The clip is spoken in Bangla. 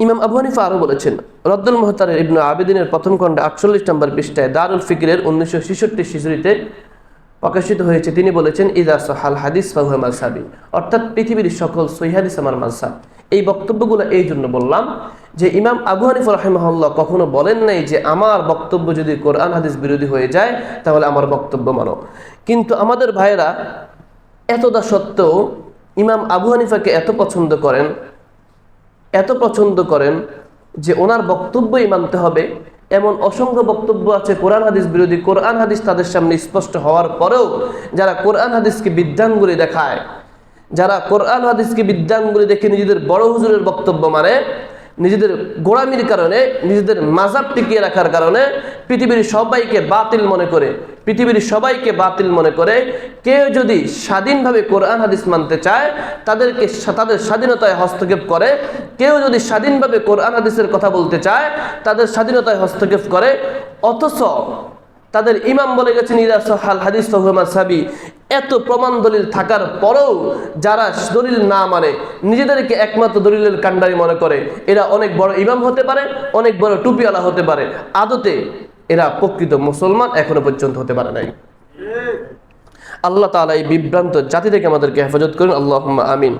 ইমাম আবু হানিফা আরও বলেছেন, রদ্দুল মুহতারের ইবনে আবিদিনের প্রথম খণ্ডে 48 নম্বর পৃষ্ঠায় দারুল ফিকরের 1966 হিজরিতে প্রকাশিত হয়েছে। তিনি বলেছেন, ইযা সাহাল হাদিস ফাহুয়া মাযহাবি, অর্থাৎ পৃথিবীর সকল সহিহ হাদিস আমার মাযহাব। এই বক্তব্যগুলো এই জন্য বললাম যে ইমাম আবু হানিফা রাহিমাহুল্লাহ কখনো বলেন নাই যে আমার বক্তব্য যদি কোরআন হাদিস বিরোধী হয়ে যায় তাহলে আমার বক্তব্য মানো। কিন্তু আমাদের ভাইয়েরা এতটা সত্ত্বেও ইমাম আবু হানিফাকে এত পছন্দ করেন যে ওনার বক্তব্যই মানতে হবে। এমন অসংখ্য বক্তব্য আছে কোরআন হাদিস বিরোধী। কোরআন হাদিস তাদের সামনে স্পষ্ট হওয়ার পরেও যারা কোরআন হাদিসকে বিদ্যাঙ্গুলি দেখায়, যারা কোরআন হাদিসকে বিদ্যাঙ্গুলি দেখে নিজেদের বড় হুজুরের বক্তব্য মানে, নিজেদের গোড়ামির কারণে, নিজেদের মাযহাব টিকিয়ে রাখার কারণে পৃথিবীর সবাইকে বাতিল মনে করে কেউ যদি স্বাধীনভাবে কোরআন হাদিস মানতে চায় তাদের স্বাধীনতায় হস্তক্ষেপ করে, কেউ যদি স্বাধীনভাবে কোরআন হাদিসের কথা বলতে চায় তাদের স্বাধীনতায় হস্তক্ষেপ করে। অথচ তাদের ইমাম বলে গেছেন ইযা সাহাল হাদিস ফাহুয়া মাযহাবি। এত প্রমাণ দলিল থাকার পরেও যারা দলিল না মানে, নিজেদেরকে একমাত্র দলিলের কাণ্ডারি মনে করে, এরা অনেক বড় ইমাম হতে পারে, অনেক বড় টুপিওয়ালা হতে পারে, আদতে এরা প্রকৃত মুসলমান এখনো পর্যন্ত হতে পারে নাই। আল্লাহ তাআলা এই বিভ্রান্ত জাতি থেকে আমাদেরকে হেফাজত করুন, আল্লাহুম্মা আমিন।